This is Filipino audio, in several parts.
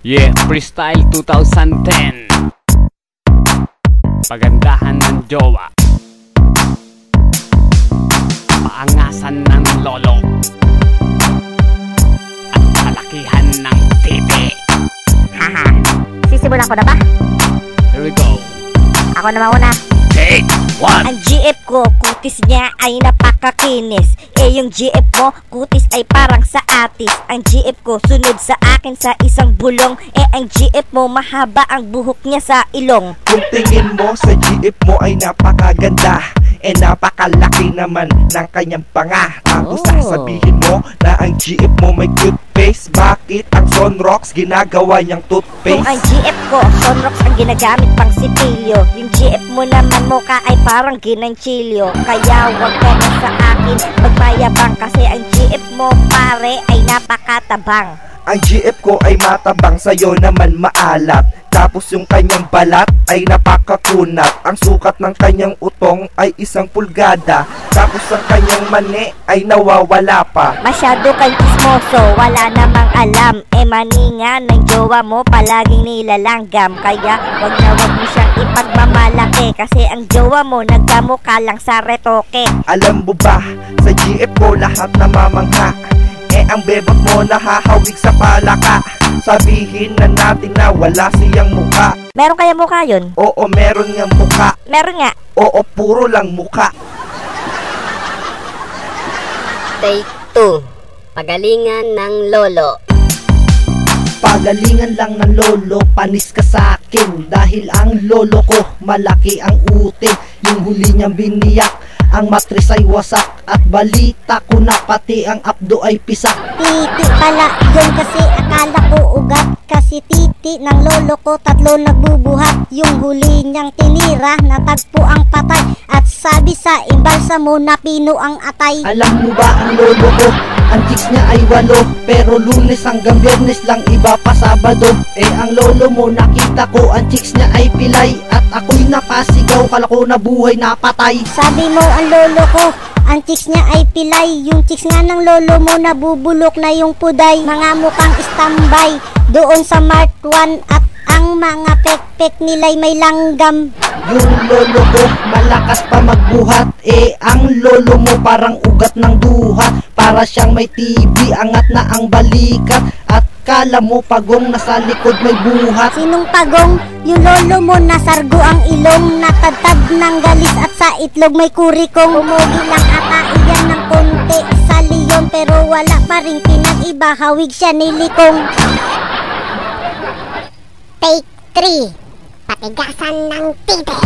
Yeah, Freestyle 2010. Pagandahan ng jowa, paangasan ng lolo, at kalakihan ng titi. Haha, sisimulan ko na ba? Here we go. Ako na mauna. Take one. Ang GF ko, kutis niya ay napakakinis. Yung GF mo, kutis ay parang sa atis. Ang GF ko, sunod sa akin sa isang bulong. Ang GF mo, mahaba ang buhok niya sa ilong. Kung tingin mo sa GF mo ay napakaganda, napakalaki naman ng kanyang panga. Tapos sasabihin mo na ang GF mo may cute face. Bakit ang Sunrocks ginagawa niyang toothpaste? Kung ang GF ko, Sunrocks ang ginagamit pang sitilyo, yung GF mo naman mukha ay parang ginanchilyo. Kaya wag ka na sa akin magmayabang, kasi ang GF mo pare ay napakatabang. Ang GF ko ay matabang, sa'yo naman maalat. Tapos yung kanyang balat ay napakakunat. Ang sukat ng kanyang utong ay 1 pulgada. Tapos ang kanyang mani ay nawawala pa. Masyado kang kismoso, wala namang alam. Maninga ng jowa mo palaging nilalanggam. Kaya wag mo siyang ipagmamalaki, kasi ang jowa mo nagkamukha lang sa retoke. Alam mo ba, sa GF ko lahat namamangha. Ang bebot mo nahahawig sa palaka. Sabihin na natin na wala siyang mukha. Meron kaya mukha yun? Oo, meron niyang mukha. Meron nga. Oo, puro lang mukha. Take 2. Pagalingan ng lolo. Pagalingan lang ng lolo, panis ka sa akin. Dahil ang lolo ko, malaki ang utin. Yung huli niyang biniyak, ang matris ay wasak. At balita ko na pati ang abdo ay pisak. Titi pala yun, kasi akala ko ugat. Kasi titi ng lolo ko 3 nagbubuhat. Yung huli niyang tinira, natagpo ang patay. At sabi sa imbalsa mo na pino ang atay. Alam mo ba ang lolo ko, ang chicks niya ay 8. Pero Lunes hanggang Biyernes lang, iba pa Sabado. Ang lolo mo nakita ko, ang chicks niya ay pilay. At ako'y napasigaw, kala ko na buhay na patay. Sabi mo ang lolo ko, ang chicks niya ay pilay. Yung chicks nga ng lolo mo nabubulok na yung puday. Mga mukhang standby doon sa Mart 1. At ang mga pek-pek nila'y may langgam. Yung lolo ko malakas pa magbuhat. Ang lolo mo parang ugat ng duhat. Para siyang may TV, angat na ang balikat. At kala mo pagong nasa likod may buhat. Sinong pagong? Yung lolo mo nasargo ang ilong. Natadtad ng galis at sa itlog may kurikong. Umugi lang ata iyan ng konti sa leon, pero wala pa rin pinag-iba, hawig siya nilikong. Take 3. Patigasan ng titi.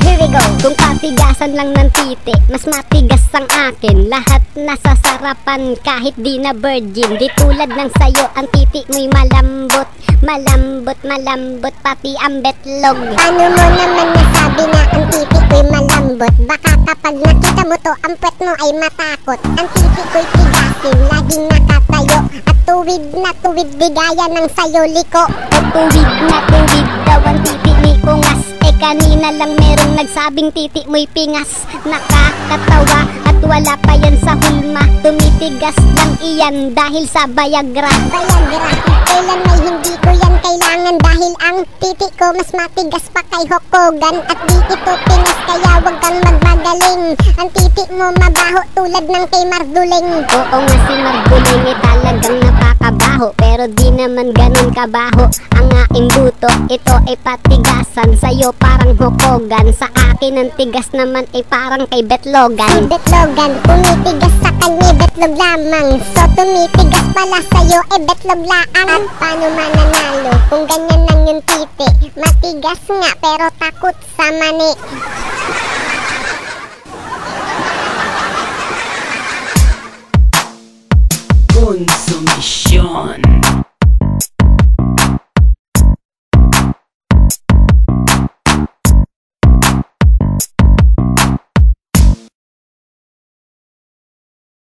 Here we go. Kung patigasan lang ng titi, mas matigas ang akin. Lahat nasa sarapan kahit di na virgin. Di tulad ng sayo, ang titi mo'y malambot. Malambot, malambot, pati ang betlog. Paano mo naman nasabi na ang titi ko'y malambot? Baka kapag nakita mo to, ang puwet mo ay matakot. Ang titi ko'y tigasin, laging nakatayo. At tuwid na tuwid, di gaya ng sayo liko. At tuwid na tuwid daw ang titi ni Kungas. Kanina lang merong nagsabing titi mo'y pingas. Nakakatawa at wala pa yan sa hulma. Tumitigas lang iyan dahil sa Viagra. Viagra, kailan may hindi ko yan kailangan. Dahil ang titi ko mas matigas pa kay Hokogan. At di ito pingas, kaya wag kang magmagaling. Ang titi mo mabaho tulad ng kay Marduling. Oo nga, si Marduling talagang napakabaho. Pero di naman ganun kabaho ang aking buto. Ito ay patigasan, sa'yo parang Hokogan. Sa akin ang tigas naman ay parang kay Betlogan. Si Betlogan, tumitigas sa kanya betlog lamang. So tumitigas pala sa'yo betlog laang. At paano mananalo kung ganyan lang yung titi? Matigas nga pero takot sa mani. Konsumisyon.